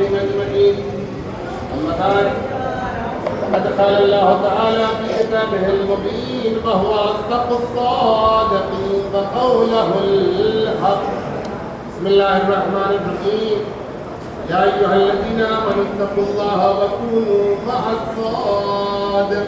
عليهم أجمعين. أما بعد، فقد قال الله تعالى في كتابه المبين وهو أصدق الصادقين وقوله الحق. بسم الله الرحمن الرحيم. يا أيها الذين آمنوا اتقوا الله وكونوا مع الصادقين.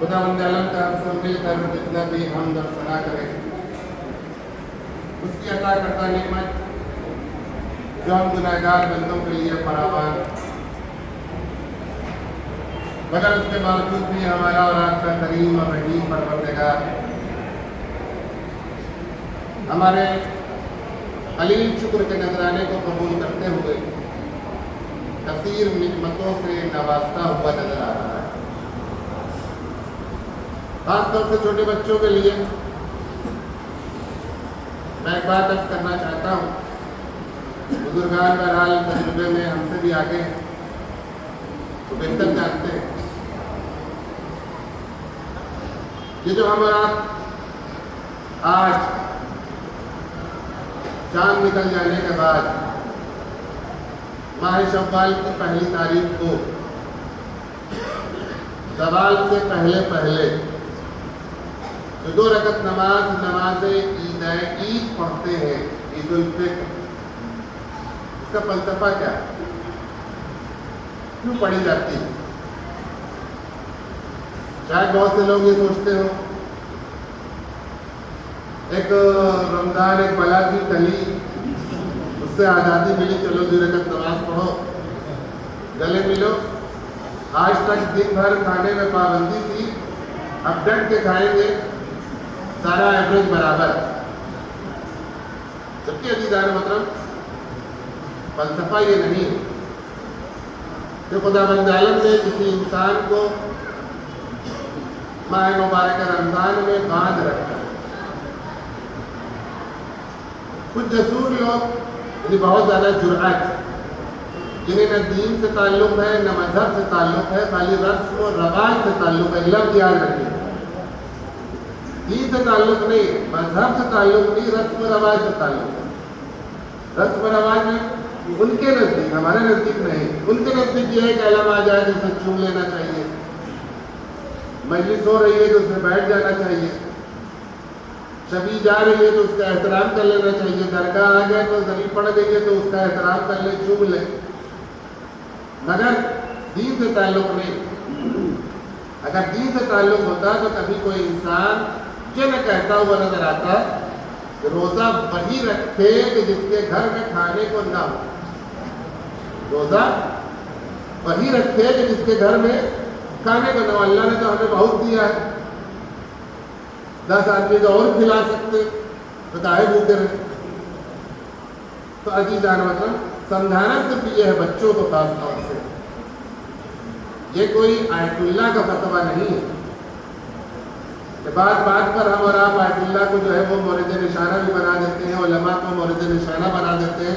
خداوند عالم کا سب مل کر جتنا بھی حمد اور ثنا کریں اس کی عطا کردہ نعمت جو ہم گنہگار بندوں کے لیے فراوان، مگر اس کے باوجود بھی ہمارا اور آپ کا کریم اور رحیم پروردگار ہمارے قلیل شکر کے نذرانے کو قبول کرتے ہوئے کثیر نعمتوں سے نوازتا ہوا نظر آ رہا ہے۔ خاص طور سے چھوٹے بچوں کے لیے میں ایک بات عرض کرنا چاہتا ہوں۔ بزرگان بہرحال تجربے میں ہم سے بھی آگے ہیں تو بہتر جانتے ہیں۔ یہ جو ہم اور آپ آج چاند نکل جانے کے بعد ماہ شوال کی پہلی تاریخ کو زوال سے پہلے جو 2 رکعت نماز عید پڑھتے ہیں، عید الفطر، اس کا فلسفہ کیا ہے؟ کیوں پڑھی جاتی ہے؟ شاید بہت سے لوگ یہ سوچتے ہو ایک رمضان ایک بلا کی ٹلی، اس سے آزادی ملی، چلو 2 رکعت نماز پڑھو، گلے ملو۔ آج تک دن بھر کھانے میں پابندی تھی، اب ڈٹ کے کھائیں گے، سارا ایوریج برابر۔ جبکہ عزیزان محترم، فلسفہ یہ نہیں کہ خداوند عالم نے کسی انسان کو ماہ مبارک رمضان میں باندھ رکھا۔ کچھ جسور لوگ یعنی بہت زیادہ جرأت، جنہیں نہ دین سے تعلق ہے نہ مذہب سے تعلق ہے، خالی رسم و رواج سے تعلق ہے۔ لفظ یاد رکھیے، دین سے تعلق نہیں، مذہب سے تعلق نہیں، رسم و رواج سے تعلق ہے۔ رسم و رواج میں ان کے نزدیک، ہمارے نزدیک نہیں، ان کے نزدیک یہ ہے کہ علم آ جائے تو اسے چوم لینا چاہیے، مجلس ہو رہی ہے تو اس میں بیٹھ جانا چاہیے، شبی جا رہی ہے تو اس کا احترام کر لینا چاہیے، درگاہ آ گئے تو زمین پڑ گئی ہے تو اس کا احترام کر لے، چوم لے، مگر دین سے تعلق نہیں۔ اگر دین سے تعلق ہوتا تو کبھی کوئی انسان یہ نہ کہتا ہوا نظر آتا کہ روزہ وہی رکھے کہ جس کے گھر میں کھانے کو نہ ہو، روزہ وہی رکھے کہ جس کے گھر میں کھانے کو نہ ہو۔ اللہ نے تو ہمیں بہت دیا ہے، 10 آدمی کو اور کھلا سکتے تو کاہے بھوکے رہے۔ تو عزیزان مطلب سمجھانا صرف یہ ہے بچوں کو، خاص طور سے یہ کوئی آیت اللہ کا فتویٰ نہیں ہے کہ بات پر ہم اور آپ آیت اللہ کو جو ہے وہ مورد نشانہ بھی بنا دیتے ہیں، علماء کو مورد نشانہ بنا دیتے ہیں،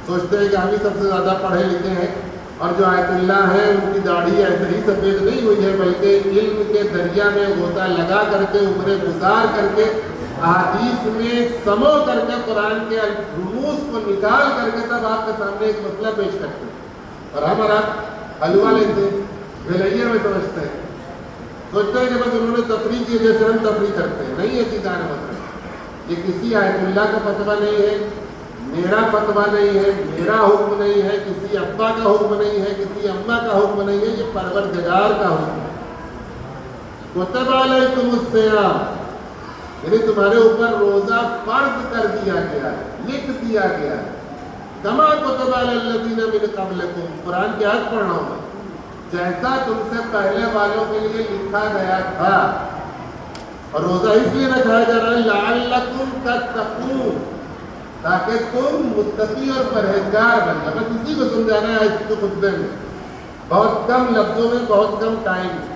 سوچتے ہیں کہ ہم ہی سب سے زیادہ پڑھے لکھے ہیں، اور جو آیت اللہ ہے ان کی داڑھی ایسے ہی سفید نہیں ہوئی ہے، بلکہ علم کے دریا میں غوطہ لگا کر کے، عمریں گزار کر کے، احادیث میں سمو کر کے، قرآن کے رموز کو نکال کر کے تب آپ کے سامنے ایک مسئلہ پیش کرتے ہیں، اور ہم اور آپ حلوہ لیتے ہیں، بھلیا میں سمجھتے ہیں، سوچتے ہیں کہ بس انہوں نے تفریح کی جیسے ہم تفریح کرتے ہیں۔ نہیں ہے چیزاں مطلب یہ کسی آیت اللہ کا فتویٰ نہیں ہے، میرا فتویٰ نہیں ہے، میرا حکم نہیں ہے، کسی ابا کا حکم نہیں ہے، کسی اماں کا حکم نہیں ہے، یہ پروردگار کا حکم ہے۔ کتب علیکم الصیام، یعنی تمہارے اوپر روزہ فرض کر دیا گیا ہے، لکھ دیا گیا ہے۔ کما کتب علی الذین من قبلکم، قرآن کی آیت پڑھ رہا ہوں میں، جیسا تم سے پہلے والوں کے لیے لکھا گیا تھا۔ اور روزہ اس لیے رکھا جا رہا ہے لعلکم تتقون، تاکہ تم متقی اور پرہیزگار بن جاؤ۔ بس اسی کو سمجھانا ہے اس کے خطبے میں، بہت کم لفظوں میں، بہت کم ٹائم میں۔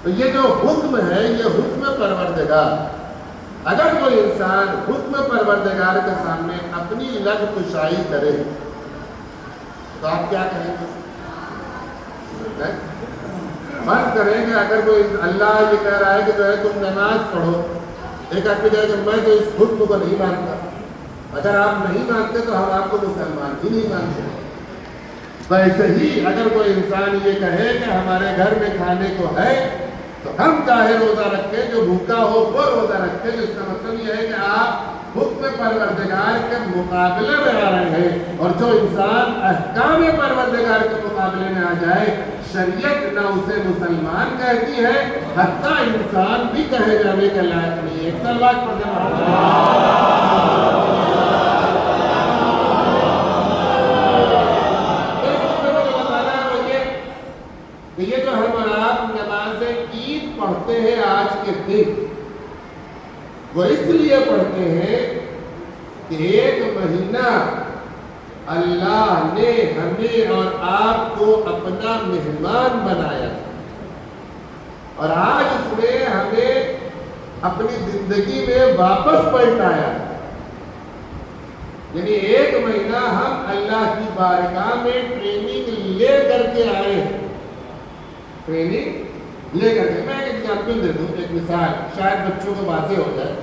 تو یہ جو حکم ہے یہ حکم پروردگار، اگر کوئی انسان حکم پروردگار کے سامنے اپنی لب کشائی کرے تو آپ کیا کہیں گے؟ فرض کریں کہ اگر کوئی اللہ یہ کہہ رہا ہے کہ جو ہے تم نماز پڑھو، ایک آدمی کہے کہ میں تو اس حکم کو نہیں مانتا، اگر آپ نہیں مانتے تو ہم آپ کو مسلمان ہی نہیں مانتے۔ ویسے ہی اگر کوئی انسان یہ کہے کہ ہمارے گھر میں کھانے کو ہے تو ہم چاہے روزہ رکھیں، جو بھوکا ہو وہ روزہ رکھے، جس کا مطلب یہ ہے کہ آپ حکم پروردگار کے مقابلے میں آ رہے ہیں، اور جو انسان احکام پروردگار کے مقابلے میں آ جائے شریعت نہ اسے مسلمان کہتی ہے، حتیٰ انسان بھی کہے جانے کے لائق نہیں ہے۔ ایک سلوات پڑھنے یہ جو ہم اور آپ نماز عید پڑھتے ہیں آج کے دن، وہ اس لیے پڑھتے ہیں کہ ایک مہینہ اللہ نے ہمیں اور آپ کو اپنا مہمان بنایا اور آج اس نے ہمیں اپنی زندگی میں واپس پلٹایا، یعنی ایک مہینہ ہم اللہ کی بارگاہ میں ٹریننگ لے کر کے آئے ہیں، ٹریننگ لے کر کے۔ میں ایک ایگزامپل دے دوں، ایک مثال شاید بچوں کو واضح ہو جائے۔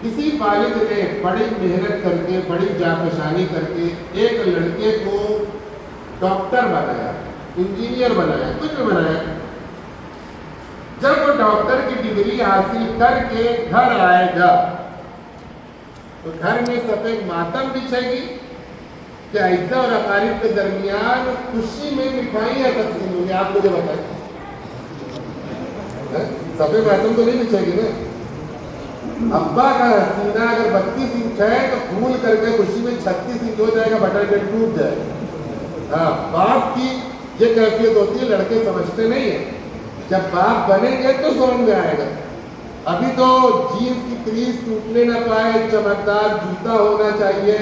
کسی والد نے بڑی محنت کر کے، بڑی جانفشانی کر کے ایک لڑکے کو ڈاکٹر بنایا، انجینئر بنایا، کچھ بھی بنایا۔ جب وہ ڈاکٹر کی ڈگری حاصل کر کے گھر آئے گا تو گھر میں سفید ماتم بچھے گی کہ اعزا اور اقارب کے درمیان خوشی میں مٹھائیاں تقسیم ہوں گی؟ آپ مجھے بتائیں، سفید ماتم تو نہیں بچھے گی نا؟ ابا کا سینہ اگر 32 انچ ہے تو پھول کر کے خوشی میں 36 انچ ہو جائے گا، بٹن کے ٹوٹ جائے گا۔ ہاں، باپ کی یہ کیفیت ہوتی ہے، لڑکے سمجھتے نہیں ہیں، جب باپ بنیں گے تو سمجھ میں آئے گا۔ ابھی تو جینس کی کریز ٹوٹنے نہ پائے، چمکدار جوتا ہونا چاہیے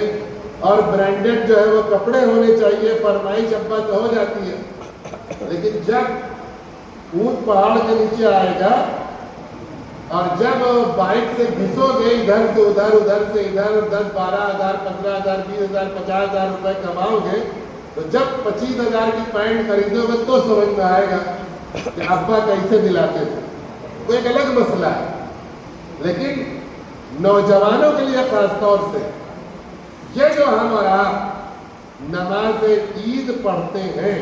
اور برانڈڈ جو ہے وہ کپڑے ہونے چاہیے، فرمائش ابا سے ہو جاتی ہے۔ لیکن جب اونٹ پہاڑ کے نیچے آئے گا اور جب بائک سے گھسو گے ادھر سے ادھر، ادھر سے ادھر، 10 12,000 15,000 20,000 50,000 روپے کماؤ گے تو جب 25,000 کی پینٹ خریدو گے تو سمجھ میں آئے گا کہ ابا کیسے دلاتے تھے۔ وہ ایک الگ مسئلہ ہے، لیکن نوجوانوں کے لیے خاص طور سے یہ جو ہم اور آپ نماز عید پڑھتے ہیں،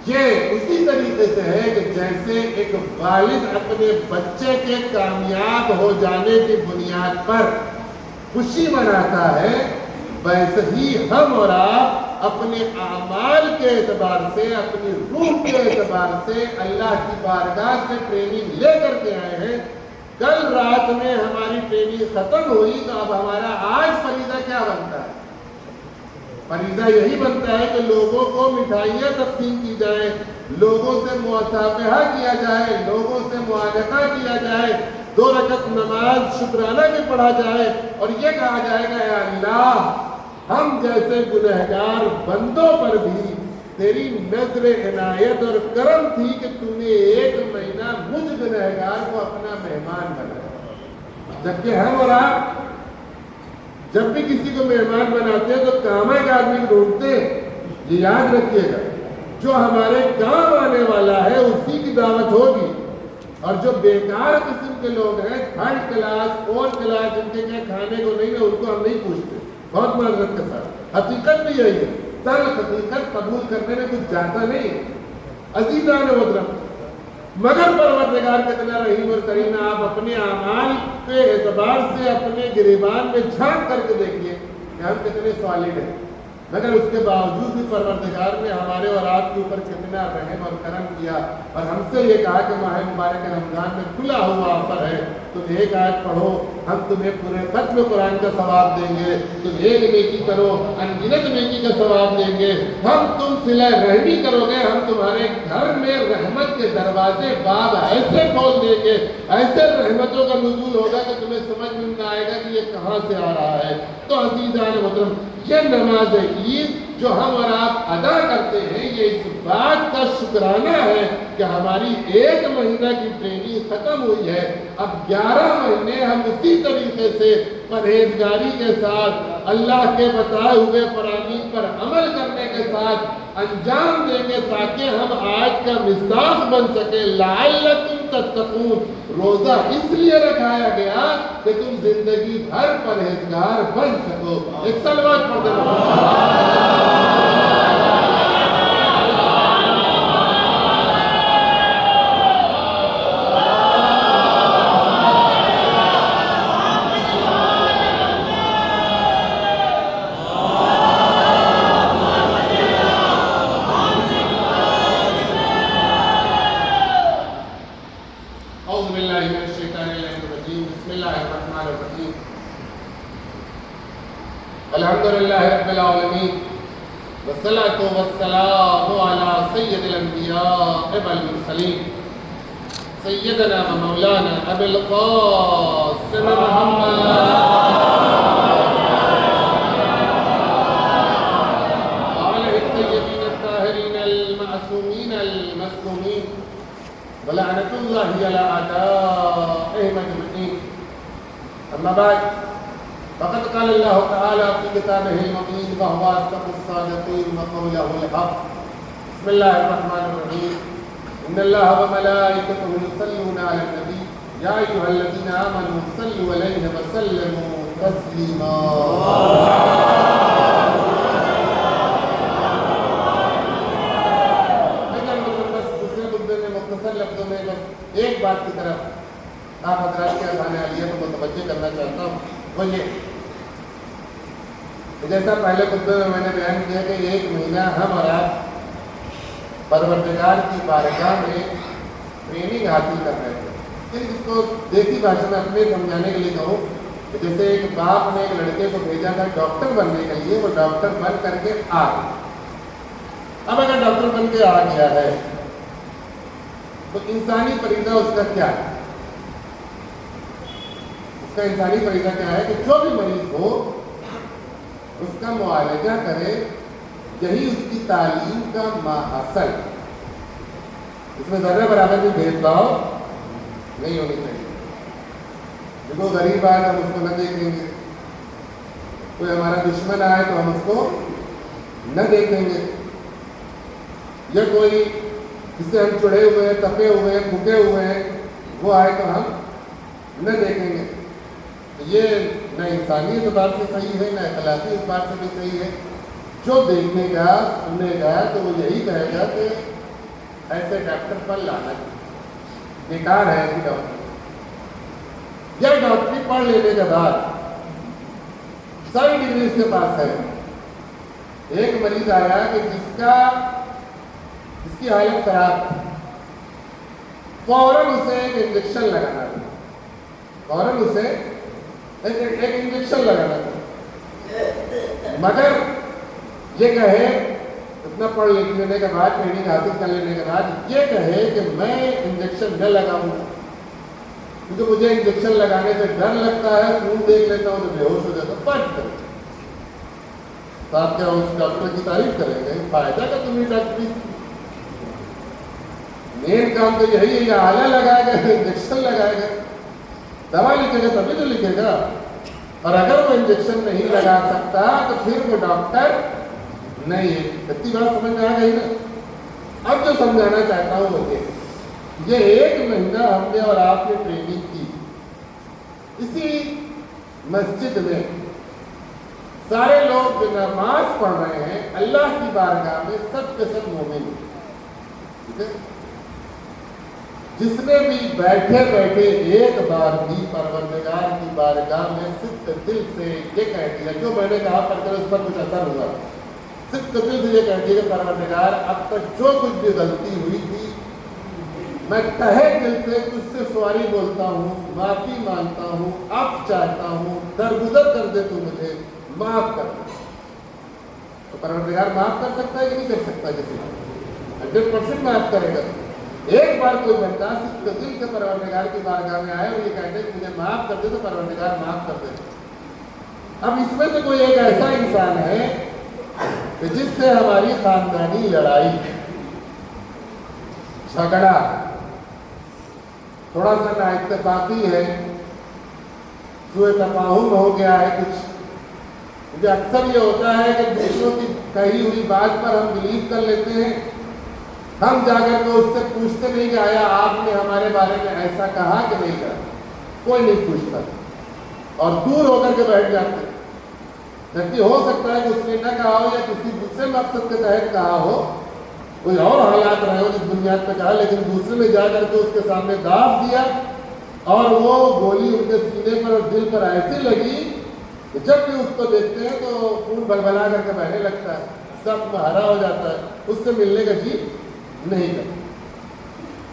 یہ اسی طریقے سے ہے کہ جیسے ایک والد اپنے بچے کے کامیاب ہو جانے کی بنیاد پر خوشی مناتا ہے، ویسے ہی ہم اور آپ اپنے اعمال کے اعتبار سے، اپنی روح کے اعتبار سے اللہ کی بارگاہ سے ٹریننگ لے کر کے آئے ہیں۔ کل رات میں ہماری ٹریننگ ختم ہوئی تو اب ہمارا آج فریضہ کیا بنتا ہے؟ فریضہ یہی بنتا ہے کہ لوگوں کو مٹھائیاں تقسیم کی جائیں، لوگوں سے مصافحہ کیا جائے، لوگوں سے معانقہ کیا جائے، 2 رکعت نماز شکرانہ کے پڑھا جائے اور یہ کہا جائے گا اے اللہ، ہم جیسے گنہگار بندوں پر بھی تیری نظر عنایت اور کرم تھی کہ تو نے ایک مہینہ مجھ گنہگار کو اپنا مہمان بنایا۔ جبکہ ہم اور آپ جب بھی کسی کو مہمان بناتے ہیں تو کام ایک آدمی ڈھونڈتے ہیں۔ یہ یاد رکھیے گا، جو ہمارے کام آنے والا ہے اسی کی دعوت ہوگی، اور جو بیکار قسم کے لوگ ہیں، 3rd کلاس 4th کلاس، جن کے کیا کھانے کو نہیں ہے، ان کو ہم نہیں پوچھتے۔ بہت معذرت کے ساتھ حقیقت بھی یہی ہے، تلخ حقیقت قبول کرنے میں کچھ جاتا نہیں ہے۔ عزیزان محترم، مگر پروردگار کتنا رحیم اور کریم ہے، آپ اپنے اعمال کے اعتبار سے اپنے گریبان میں جھانک کر کے دیکھیے کہ ہم کتنے سالڈ ہیں، مگر اس کے باوجود بھی پروردگار نے ہمارے اور آپ کے اوپر کتنا رحم اور کرم کیا، اور ہم سے یہ کہا کہ ماہ مبارک رمضان میں کھلا ہوا آفر ہے، تم ایک آیت پڑھو، ہم تمہیں پورے ختم قرآن کا ثواب دیں گے، تم ایک نیکی کرو انگنت نیکی کا ثواب دیں گے، ہم تم صلہ رحمی کرو گے، ہم تمہارے گھر میں رحمت کے دروازے باب ایسے کھول دیں گے، ایسے رحمتوں کا نزول ہوگا کہ تمہیں سمجھ میں نہ آئے گا کہ یہ کہاں سے آ رہا ہے۔ تو عزیزان محترم، یہ نماز عید جو ہم اور آپ ادا کرتے ہیں، یہ اس بات کا شکرانہ ہے کہ ہماری 1 مہینہ کی ٹریننگ ختم ہوئی ہے، اب 11 مہینے ہم اسی طریقے سے پرہیزگاری کے ساتھ اللہ کے بتائے ہوئے فرامین پر عمل کرنے کے ساتھ انجام دیں گے تاکہ ہم آج کا مصداق بن سکے. لعلکم تتقون، روزہ اس لیے رکھایا گیا کہ تم زندگی بھر پرہیزگار بن سکو. ایک صلوات پڑھ دیں. الحمدللہ رب العالمین والصلاة والسلام علی سید الانبیاء والمرسلین سیدنا و مولانا ابی القاسم محمد وعلى الطیبین الطاہرین المعصومین المظلومین ولعنۃ اللہ علی اعدائہم اجمعین. اما بعد فقد قال الله تعالى في كتابه المبين وهو أصدق الصادقين وقوله الحق. بسم الله الرحمن الرحيم. إن الله وملائكته يصلون على النبي يا أيها الذين آمنوا صلوا عليه وسلموا تسليما. بس دوسرے خطبے میں مختصر لفظوں میں بس ایک بات کی طرف آپ حضرات کے اذان عالیہ کو متوجہ کرنا چاہتا ہوں. وہ یہ جیسا پہلے خطبے میں نے بیان کیا کہ ایک مہینہ ہم اور آپ پروردگار کی بارگاہ میں ٹریننگ حاصل کر رہے تھے. اس کو دیسی بھاشا میں اپنے سمجھانے کے لیے کہوں کہ جیسے ایک باپ نے ایک لڑکے کو بھیجا تھا ڈاکٹر بننے کے لیے، وہ ڈاکٹر بن کر کے آ گیا. اب اگر ڈاکٹر بن کے آ گیا ہے تو انسانی فریضہ اس کا کیا ہے؟ اس کا انسانی فریضہ کیا ہے کہ جو بھی مریض ہو اس کا معالجہ کرے. یہی اس کی تعلیم کا ماحصل. اس میں ذرہ برابر بھی بھید بھاؤ نہیں ہونی چاہیے. جو غریب آئے تو ہم اس کو نہ دیکھیں گے، کوئی ہمارا دشمن آئے تو ہم اس کو نہ دیکھیں گے، یا کوئی جس سے ہم چڑھے ہوئے ہیں، تپے ہوئے ہیں، پھکے ہوئے ہیں وہ آئے تو ہم نہ دیکھیں گے. یہ نہ انسانی اعتبار سے صحیح ہے، نہ اخلاقی اعتبار سے بھی صحیح ہے. جو دیکھنے گا سننے گا تو وہ یہی کہے گا کہ ایسے ڈاکٹر پر لعنت، بیکار ہے ایسی ڈاکٹر. یا ڈاکٹری پڑھ لینے کے بعد ساری ڈگری اس کے پاس ہے. ایک مریض آیا کہ جس کی حالت خراب تھی، فوراً اسے ایک انجیکشن لگانا تھا. فوراً اسے ایک انجیکشن لگانا تھا، مگر یہ کہے اتنا پڑھ لینے کے بعد، ٹریننگ حاصل کر لینے کے بعد یہ کہے کہ میں انجیکشن نہ لگاؤں گا کیونکہ مجھے انجیکشن لگانے سے ڈر لگتا ہے، خون دیکھ لیتا ہوں تو بے ہوش ہو جاتا ہوں. فرض کریں تو آپ کیا اس ڈاکٹر کی تعریف کریں گے؟ فائدہ کا تمہیں ڈاکٹری مین کام تو یہی ہے، یا آلہ لگائے گا، انجیکشن لگائے گا. دوا لکھے گا تبھی تو لکھے گا. اور اگر وہ انجیکشن نہیں لگا سکتا تو پھر وہ ڈاکٹر نہیں ہے. اتنی بات سمجھ میں آ گئی نا؟ اب جو سمجھانا چاہتا ہوں وہ یہ ایک مہینہ ہم نے اور آپ نے ٹریننگ کی. اسی مسجد میں سارے لوگ جو نماز پڑھ رہے ہیں اللہ کی بارگاہ میں سب کے سب مومن ہیں. ٹھیک ہے؟ جس نے بھی بیٹھے بیٹھے ایک بار بھی پروردگار کی بارگاہ میں صدق دل سے یہ کہہ دیا، جو میں نے کہا پڑھ کر اس پر کچھ اثر ہوا، صدق دل سے یہ کہہ دیا کہ پروردگار اب تک جو کچھ بھی غلطی ہوئی تھی میں تہہ دل سے تجھ سے سواری بولتا ہوں، معافی مانگتا ہوں، عفو چاہتا ہوں، درگزر کر دے تو مجھے معاف کر دے. تو پروردگار معاف کر سکتا ہے کہ نہیں کر سکتا؟ کسی 100% معاف کرے گا. ایک بار کوئی بندہ صرف دل سے پروردگار کی بارگاہ میں آئے اور یہ کہتے ہیں کہ مجھے معاف کر دے تو پروردگار معاف کر دے. اب اس میں سے کوئی ایک ایسا انسان ہے کہ جس سے ہماری خاندانی لڑائی، جھگڑا، تھوڑا سا نا اتفاقی ہے، سوء تفاہم ہو گیا ہے کچھ. مجھے اکثر یہ ہوتا ہے کہ دوسروں کی کہی ہوئی بات پر ہم بلیو کر لیتے ہیں. ہم جا کر کے اس سے پوچھتے نہیں کہ آیا آپ نے ہمارے بارے میں ایسا کہا کہ نہیں کہا. کوئی نہیں پوچھتا اور دور ہو کر کے بیٹھ جاتے ہیں. جبکہ ہو سکتا ہے کہ اس نے نہ کہا ہو یا کسی دوسرے مقصد کے تحت کہا ہو, کوئی اور حالات رہے ہو جس بنیاد پہ کہا, لیکن دوسرے نے جا کر کے اس کے سامنے داغ دیا اور وہ گولی ان کے سینے پر اور دل پر ایسی لگی کہ جب بھی اس کو دیکھتے ہیں تو خون بلبلا کر کے بہنے لگتا ہے, سب ہرا ہو جاتا ہے, اس سے ملنے کا جی نہیں کرتا.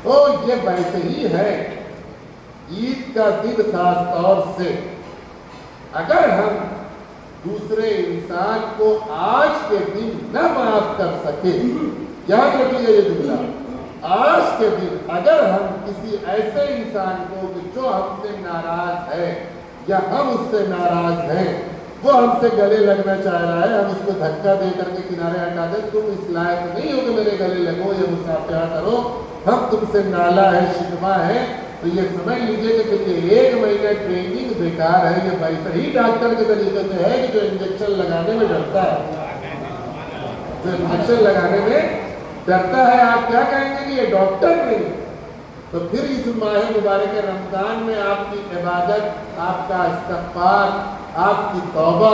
تو یہ ویسے ہی ہے. عید کا دن خاص طور سے اگر ہم دوسرے انسان کو آج کے دن نہ معاف کر سکے, یاد رکھیے یہ جملہ, آج کے دن اگر ہم کسی ایسے انسان کو کہ جو ہم سے ناراض ہے یا ہم اس سے ناراض ہیں, وہ ہم سے گلے لگنا چاہ رہا ہے, ہم اس کو دھکا دے کر کے کنارے ہٹا دیں, تم اس لائق نہیں ہو کہ میرے گلے لگو یا مصافحہ کرو, ہم تم سے نالا ہے, شکوہ ہے, تو یہ سمجھ لیجئے کہ پھر یہ 1 مہینہ ٹریننگ بیکار ہے. یہ ویسے ہی ڈاکٹر کے طریقے سے ہے کہ جو انجیکشن لگانے میں ڈرتا ہے, جو انجیکشن لگانے میں ڈرتا ہے. آپ کیا کہیں گے کہ یہ ڈاکٹر نہیں. تو پھر اس ماہ مبارک رمضان میں آپ کی عبادت, آپ کا استغفار, آپ کی توبہ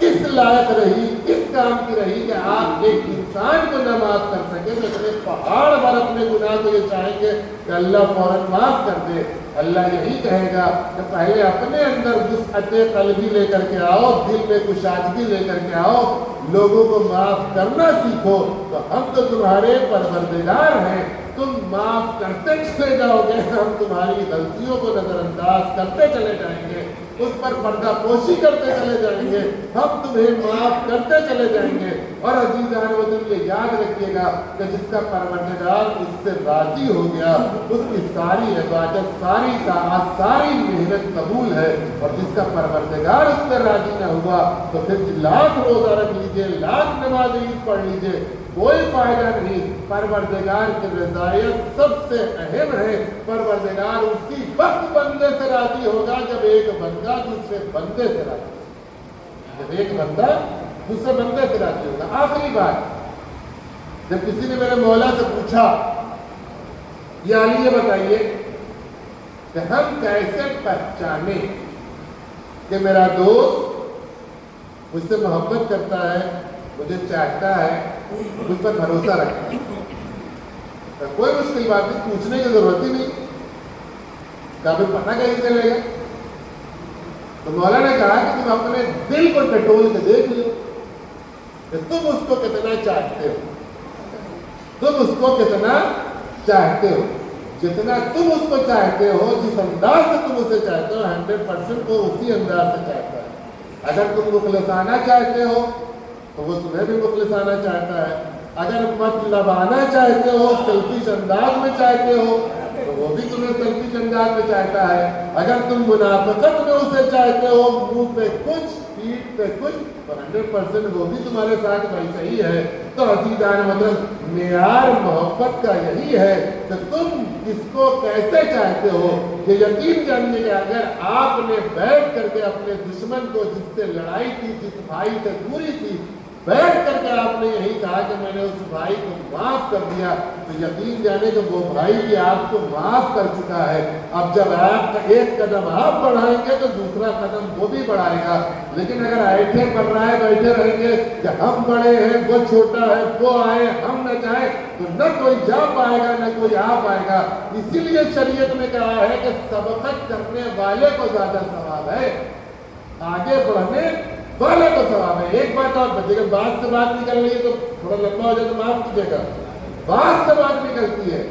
کس لائق رہی, کس کام کی رہی کہ آپ ایک انسان کو نہ معاف کر سکے تو اتنے پہاڑ بھر اپنے گناہ کو یہ چاہیں گے کہ اللہ فوراً معاف کر دے. اللہ یہی کہے گا کہ پہلے اپنے اندر وسعت قلبی لے کر کے آؤ, دل میں کشادگی لے کر کے آؤ, لوگوں کو معاف کرنا سیکھو, تو ہم تو تمہارے پروردگار ہیں, تم معاف کرتے چلے جاؤ گے, ہم تمہاری غلطیوں کو نظر انداز کرتے چلے جائیں گے, اس پر پردہ پوشی کرتے چلے جائیں گے, ہم تمہیں معاف کرتے چلے جائیں گے. اور عزیزان وطن یہ یاد رکھیے گا کہ جس کا پروردگار اس سے راضی ہو گیا اس کی ساری عبادت, ساری طاعت, ساری محنت قبول ہے, اور جس کا پروردگار اس سے راضی نہ ہوا تو پھر 1,00,000 روزہ رکھ لیجئے, 1,00,000 نماز عید پڑھ لیجئے, کوئی فائدہ نہیں. پروردگار کی رضایت سب سے اہم ہے. پروردگار اسی وقت بندے سے راضی ہوگا جب ایک بندہ دوسرے بندے سے راضی ہوگا, جب ایک بندہ دوسرے بندے سے راضی ہوگا. آخری بات, جب کسی نے میرے مولا سے پوچھا یا علی یہ بتائیے کہ ہم کیسے پہچانیں کہ میرا دوست مجھ سے محبت کرتا ہے, مجھے چاہتا ہے, مجھ پر بھروسہ رکھتا ہے. کوئی مشکل بات نہیں, پوچھنے کی ضرورت ہی نہیں, کبھی پتہ کیسے چلے گا. تو مولا نے کہا کہ تم اپنے دل کو ٹٹول کے دیکھ لو کہ تم اس کو کتنا چاہتے ہو, تم اس کو کتنا چاہتے ہو. جتنا تم اس کو چاہتے ہو, جس انداز سے تم اسے چاہتے ہو, 100% وہ اسی انداز سے چاہتا ہے. اگر تم مخلصانہ چاہتے ہو تو وہ تمہیں بھی مخلصانہ چاہتا ہے. اگر مطلبانہ چاہتے ہو, سیلفش انداز میں چاہتے ہو, تو وہ بھی تمہیں سیلفش انداز میں چاہتا ہے. اگر تم منافقت میں اسے چاہتے ہو, منہ پہ کچھ پیٹھ پہ کچھ, تو 100% وہ بھی تمہارے ساتھ ویسا ہی ہے. تو عزیزان مطلب معیار محبت کا یہی ہے کہ تم کس کو کیسے چاہتے ہو. یہ یقین جانیے کہ اگر آپ نے بیٹھ کر کے اپنے دشمن کو, جس سے لڑائی تھی, جس بھائی سے دوری تھی, بیٹھ کر کے آپ نے یہی کہا کہ میں نے اس بھائی کو معاف کر دیا, تو یقین جانے کہ وہ بھائی بھی آپ کو معاف کر چکا ہے. اب جب آپ کا ایک قدم آپ بڑھائیں گے تو دوسرا قدم وہ بھی بڑھائے گا. لیکن اگر ایٹھے پڑھ رہا ہے, بیٹھے رہیں گے کہ ہم بڑے ہیں, وہ چھوٹا ہے, وہ آئے, ہم نہ جائیں, تو نہ کوئی جا پائے گا, نہ کوئی آ پائے گا. اسی لیے شریعت نے کہا ہے کہ سبقت کرنے والے کو زیادہ ثواب ہے, آگے بڑھنے والے کو ثواب ہے. ایک بات اور بتائیے, بات سے بات نکل رہی ہے تو تھوڑا لمبا ہو جائے تو معاف کیجیے گا. بات سے بات نکلتی ہے,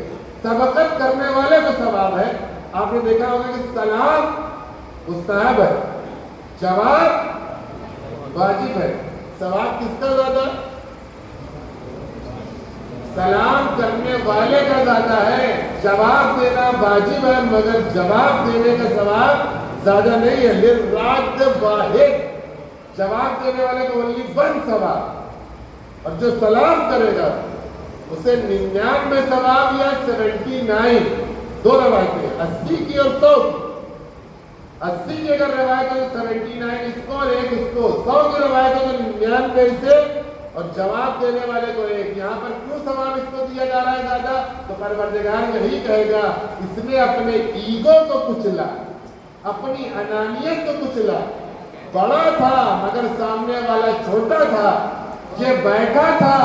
سبقت کرنے والے کو ثواب ہے. آپ نے دیکھا ہوگا کہ سلام مستحب ہے, جواب واجب ہے. ثواب کس کا زیادہ؟ سلام کرنے والے کا زیادہ ہے. جواب دینا واجب ہے, مگر جواب دینے کا ثواب زیادہ نہیں ہے. للراد واحد, جواب دینے والے کو only 1 ثواب, اور جو سلام کرے گا اسے 99 ثواب یا 79. 2 روایتیں, 80 کی اور 100 کی. 80 کی اگر روایت ہو تو 79 اس کو اور ایک اس کو, 100 کی روایت ہو تو 99 سے اور جواب دینے والے کو ایک. یہاں پر کیوں ثواب اس کو دیا جا رہا ہے زیادہ؟ تو پروردگار یہی کہے گا اس نے اپنے ایگو کو کچلا، اپنی انانیت کو کچلا. بڑا تھا مگر سامنے والا چھوٹا تھا. یہ بیٹھا تھا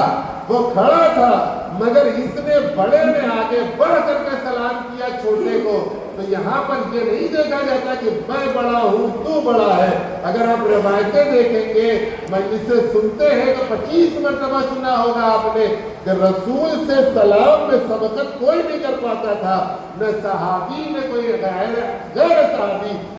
وہ کھڑا تھا مگر اس نے بڑے نے آگے بڑھ کر کے سلام کیا چھوٹے کو. تو یہاں پر یہ نہیں دیکھا جاتا کہ میں بڑا ہوں تو بڑا ہے. اگر آپ روایتیں دیکھیں گے، مجلسیں سنتے ہیں تو 25 مرتبہ سنا ہوگا آپ نے کہ رسول سے سلام میں سبقت کوئی نہیں کر پاتا تھا، نہ صحابی نہ کوئی غیر صحابی.